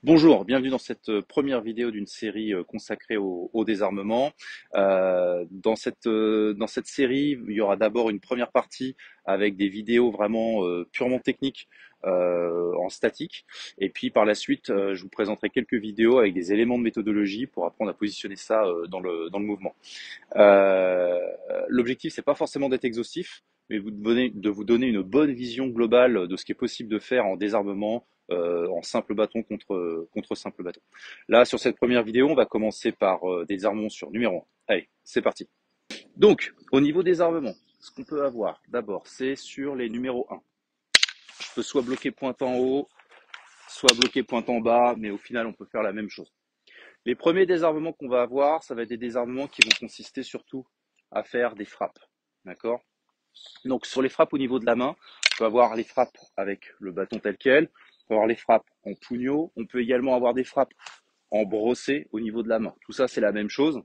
Bonjour, bienvenue dans cette première vidéo d'une série consacrée au désarmement. Dans cette série, il y aura d'abord une première partie avec des vidéos vraiment purement techniques en statique. Et puis par la suite, je vous présenterai quelques vidéos avec des éléments de méthodologie pour apprendre à positionner ça dans le mouvement. Euh, L'objectif, c'est pas forcément d'être exhaustif, mais de vous donner une bonne vision globale de ce qui est possible de faire en désarmement, en simple bâton contre simple bâton. Là, sur cette première vidéo, on va commencer par des désarmements sur numéro 1. Allez, c'est parti. Donc, au niveau des armements, ce qu'on peut avoir d'abord, c'est sur les numéros 1. Je peux soit bloquer pointe en haut, soit bloquer pointe en bas, mais au final, on peut faire la même chose. Les premiers désarmements qu'on va avoir, ça va être des désarmements qui vont consister surtout à faire des frappes. D'accord? Donc sur les frappes au niveau de la main, on peut avoir les frappes avec le bâton tel quel, on peut avoir les frappes en pugnot, on peut également avoir des frappes en brossé au niveau de la main. Tout ça, c'est la même chose.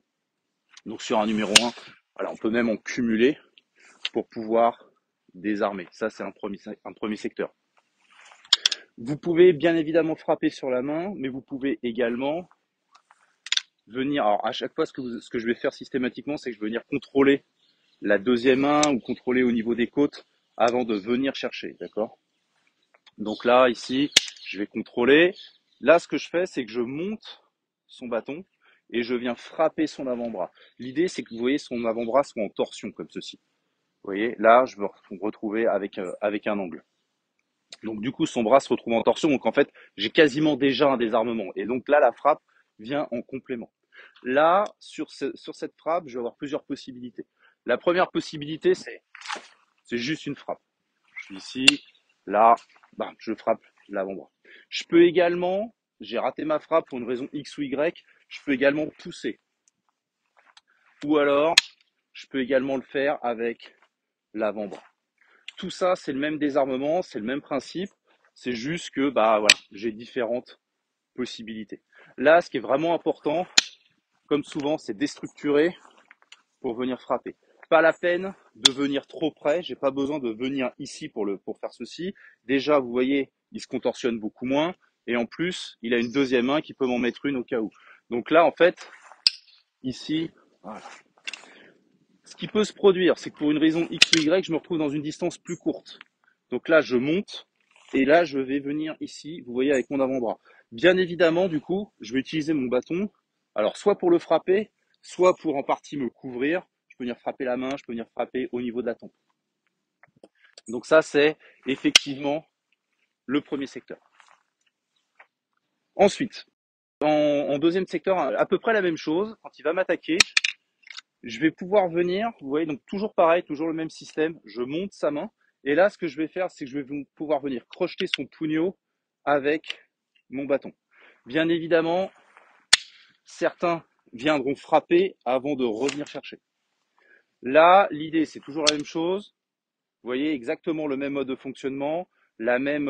Donc sur un numéro 1, voilà, on peut même en cumuler pour pouvoir désarmer. Ça, c'est un premier secteur. Vous pouvez bien évidemment frapper sur la main, mais vous pouvez également venir. Alors à chaque fois, ce que je vais faire systématiquement, c'est que je vais venir contrôler la deuxième main ou contrôler au niveau des côtes avant de venir chercher, d'accord? Donc là, ici, je vais contrôler. Là, ce que je fais, c'est que je monte son bâton et je viens frapper son avant-bras. L'idée, c'est que vous voyez son avant-bras soit en torsion comme ceci. Vous voyez, là, je veux retrouver avec un angle. Donc du coup, son bras se retrouve en torsion. Donc en fait, j'ai quasiment déjà un désarmement. Et donc là, la frappe vient en complément. Là, sur cette frappe, je vais avoir plusieurs possibilités. La première possibilité, c'est juste une frappe. Je suis ici, là, bam, je frappe l'avant-bras. Je peux également, j'ai raté ma frappe pour une raison X ou Y, je peux également pousser. Ou alors, je peux également le faire avec l'avant-bras. Tout ça, c'est le même désarmement, c'est le même principe. C'est juste que, bah voilà, j'ai différentes possibilités. Là, ce qui est vraiment important, comme souvent, c'est déstructurer pour venir frapper. Pas la peine de venir trop près, j'ai pas besoin de venir ici pour faire ceci. Déjà, vous voyez, il se contorsionne beaucoup moins et en plus, il a une deuxième main qui peut m'en mettre une au cas où. Donc là, en fait, ici, voilà. Ce qui peut se produire, c'est que pour une raison X ou Y, je me retrouve dans une distance plus courte. Donc là, je monte et là, je vais venir ici, vous voyez, avec mon avant-bras. Bien évidemment, du coup, je vais utiliser mon bâton, alors soit pour le frapper, soit pour en partie me couvrir. Je peux venir frapper la main, je peux venir frapper au niveau de la tempe. Donc ça, c'est effectivement le premier secteur. Ensuite, en deuxième secteur, à peu près la même chose. Quand il va m'attaquer, je vais pouvoir venir, vous voyez, donc toujours pareil, toujours le même système. Je monte sa main. Et là, ce que je vais faire, c'est que je vais pouvoir venir crocheter son pugnot avec mon bâton. Bien évidemment, certains viendront frapper avant de revenir chercher. Là, l'idée, c'est toujours la même chose. Vous voyez, exactement le même mode de fonctionnement, la même,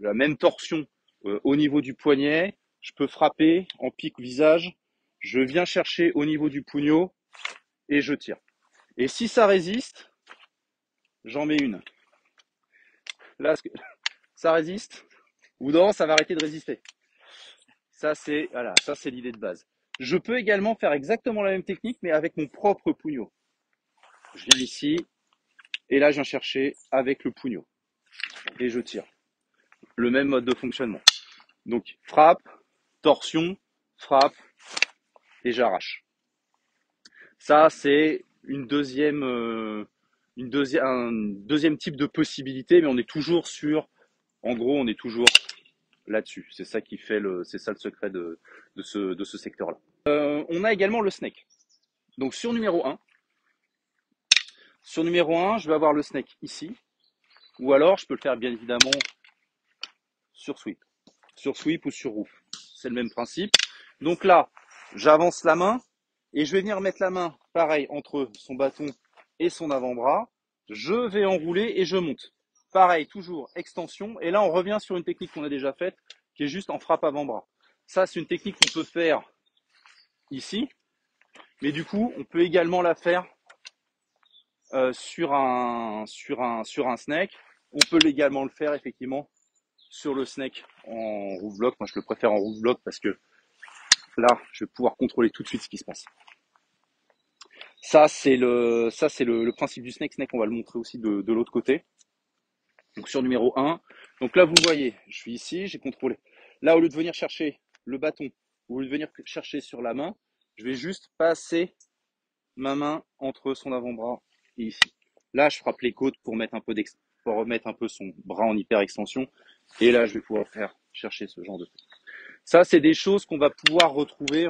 la même torsion au niveau du poignet. Je peux frapper en pique visage. Je viens chercher au niveau du pugnot et je tire. Et si ça résiste, j'en mets une. Là, ça résiste ou non, ça va arrêter de résister. Ça, c'est voilà, ça c'est l'idée de base. Je peux également faire exactement la même technique, mais avec mon propre pugnot. Je viens ici, et là, je viens chercher avec le pugnot. Et je tire. Le même mode de fonctionnement. Donc, frappe, torsion, frappe, et j'arrache. Ça, c'est un deuxième type de possibilité, mais on est toujours en gros, on est toujours là-dessus. C'est ça c'est ça le secret de ce secteur-là. On a également le snake. Donc sur numéro 1, je vais avoir le snake ici, ou alors je peux le faire bien évidemment sur sweep ou sur roof. C'est le même principe. Donc là, j'avance la main et je vais venir mettre la main pareil entre son bâton et son avant-bras. Je vais enrouler et je monte. Pareil, toujours extension. Et là, on revient sur une technique qu'on a déjà faite, qui est juste en frappe avant-bras. Ça, c'est une technique qu'on peut faire ici, mais du coup, on peut également la faire sur un snake. On peut également le faire effectivement sur le snake en roof block. Moi, je le préfère en roof block parce que là, je vais pouvoir contrôler tout de suite ce qui se passe. Ça, c'est le principe du snake. Snake, on va le montrer aussi de l'autre côté. Donc sur numéro 1. Donc là, vous voyez, je suis ici, j'ai contrôlé. Là, au lieu de venir chercher le bâton, au lieu de venir chercher sur la main, je vais juste passer ma main entre son avant-bras et ici. Là, je frappe les côtes pour pour remettre un peu son bras en hyper extension. Et là, je vais pouvoir faire chercher ce genre de truc. Ça, c'est des choses qu'on va pouvoir retrouver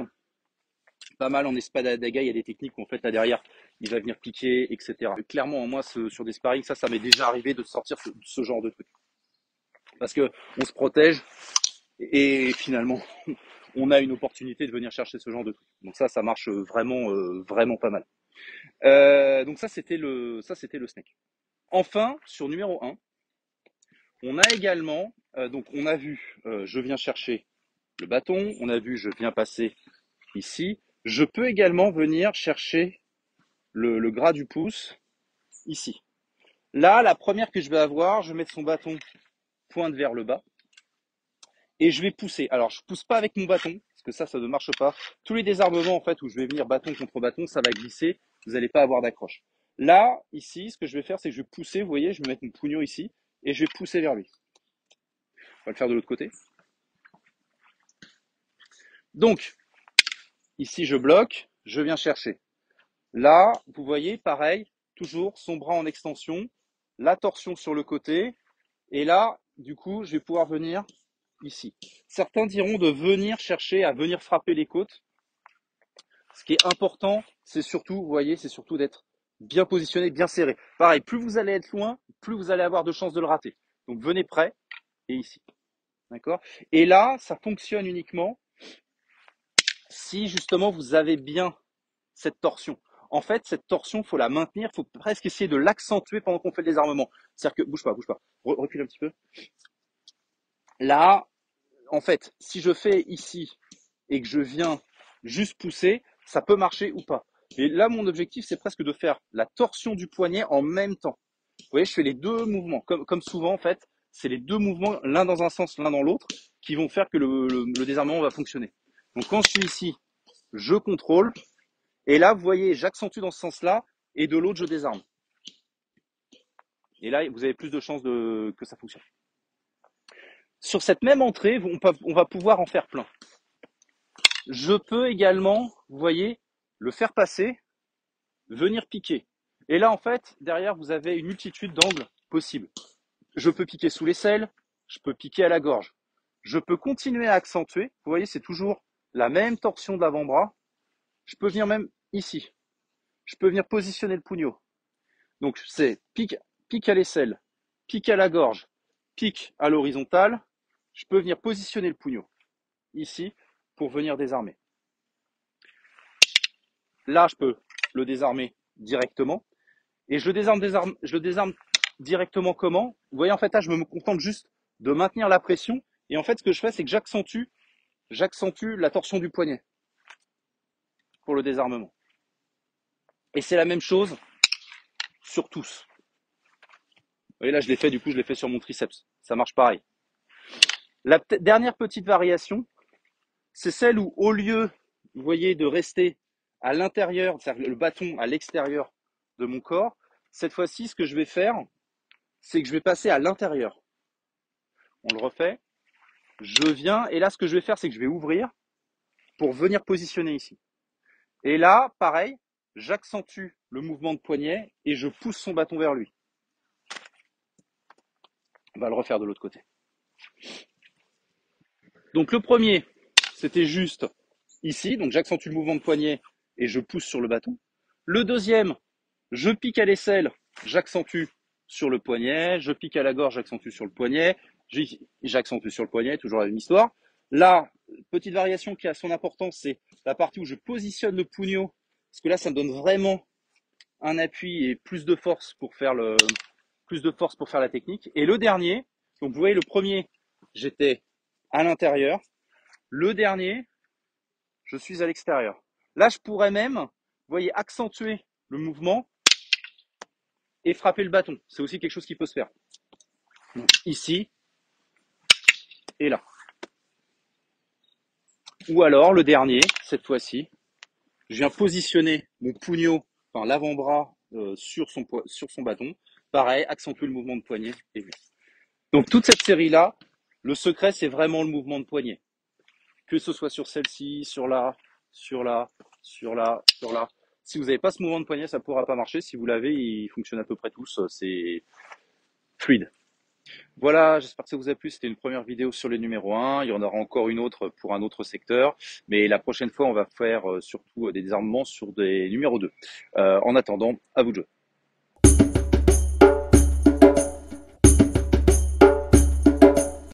pas mal en espadadaga. Il y a des techniques où en fait là derrière, il va venir piquer, etc. Clairement, moi, sur des sparring, ça m'est déjà arrivé de sortir ce genre de truc. Parce que on se protège et finalement, on a une opportunité de venir chercher ce genre de truc. Donc ça marche vraiment pas mal. Donc ça, c'était le snake. Enfin, sur numéro 1, on a également, donc on a vu, je viens chercher le bâton, on a vu, je viens passer ici. Je peux également venir chercher le gras du pouce ici. Là, la première que je vais avoir, je vais mettre son bâton pointe vers le bas et je vais pousser. Alors, je pousse pas avec mon bâton parce que ça ne marche pas. Tous les désarmements en fait où je vais venir bâton contre bâton, ça va glisser. Vous n'allez pas avoir d'accroche. Là, ici, ce que je vais faire, c'est que je vais pousser. Vous voyez, je vais mettre mon pougnon ici et je vais pousser vers lui. On va le faire de l'autre côté. Donc, ici, je bloque, je viens chercher. Là, vous voyez, pareil, toujours son bras en extension, la torsion sur le côté. Et là, du coup, je vais pouvoir venir ici. Certains diront de venir chercher à venir frapper les côtes. Ce qui est important, c'est surtout, vous voyez, c'est surtout d'être bien positionné, bien serré. Pareil, plus vous allez être loin, plus vous allez avoir de chances de le rater. Donc venez près et ici. D'accord? Et là, ça fonctionne uniquement si justement vous avez bien cette torsion. En fait, cette torsion, il faut la maintenir, il faut presque essayer de l'accentuer pendant qu'on fait le désarmement. C'est-à-dire que, bouge pas, recule un petit peu. Là, en fait, si je fais ici et que je viens juste pousser, ça peut marcher ou pas. Et là, mon objectif, c'est presque de faire la torsion du poignet en même temps. Vous voyez, je fais les deux mouvements. Comme souvent, en fait, c'est les deux mouvements, l'un dans un sens, l'un dans l'autre, qui vont faire que le désarmement va fonctionner. Donc, quand je suis ici, je contrôle. Et là, vous voyez, j'accentue dans ce sens-là. Et de l'autre, je désarme. Et là, vous avez plus de chances que ça fonctionne. Sur cette même entrée, on va pouvoir en faire plein. Je peux également, vous voyez, le faire passer, venir piquer. Et là, en fait, derrière, vous avez une multitude d'angles possibles. Je peux piquer sous l'aisselle, je peux piquer à la gorge. Je peux continuer à accentuer. Vous voyez, c'est toujours la même torsion de l'avant-bras. Je peux venir même ici. Je peux venir positionner le pougneau. Donc, c'est pique à l'aisselle, pique à la gorge, pique à l'horizontale. Je peux venir positionner le pougneau ici pour venir désarmer. Là, je peux le désarmer directement. Et je le désarme directement comment? Vous voyez, en fait, là, je me contente juste de maintenir la pression. Et en fait, ce que je fais, c'est que j'accentue la torsion du poignet pour le désarmement. Et c'est la même chose sur tous. Vous voyez, là, je l'ai fait, du coup, je l'ai fait sur mon triceps. Ça marche pareil. La dernière petite variation, c'est celle où, au lieu, vous voyez, de rester à l'intérieur, c'est-à-dire le bâton à l'extérieur de mon corps, cette fois-ci, ce que je vais faire, c'est que je vais passer à l'intérieur. On le refait. Je viens, et là, ce que je vais faire, c'est que je vais ouvrir pour venir positionner ici. Et là, pareil, j'accentue le mouvement de poignet et je pousse son bâton vers lui. On va le refaire de l'autre côté. Donc le premier, c'était juste ici, donc j'accentue le mouvement de poignet et je pousse sur le bâton. Le deuxième, je pique à l'aisselle, j'accentue sur le poignet, je pique à la gorge, j'accentue sur le poignet, j'accentue sur le poignet, toujours la même histoire. Là, petite variation qui a son importance, c'est la partie où je positionne le pougneau, parce que là, ça me donne vraiment un appui et plus de force pour faire la technique. Et le dernier, donc vous voyez, le premier, j'étais à l'intérieur. Le dernier, je suis à l'extérieur. Là, je pourrais même, vous voyez, accentuer le mouvement et frapper le bâton. C'est aussi quelque chose qui peut se faire. Donc, ici, et là. Ou alors, le dernier, cette fois-ci, je viens positionner mon pougnot, enfin l'avant-bras sur son bâton. Pareil, accentuer le mouvement de poignet et vu. Donc toute cette série-là, le secret, c'est vraiment le mouvement de poignet. Que ce soit sur celle-ci, sur là, sur là, sur là, sur là. Si vous n'avez pas ce mouvement de poignet, ça ne pourra pas marcher. Si vous l'avez, il fonctionne à peu près tous. C'est fluide. Voilà, j'espère que ça vous a plu. C'était une première vidéo sur le numéro 1. Il y en aura encore une autre pour un autre secteur. Mais la prochaine fois, on va faire surtout des désarmements sur des numéros 2. En attendant, à vous de jouer.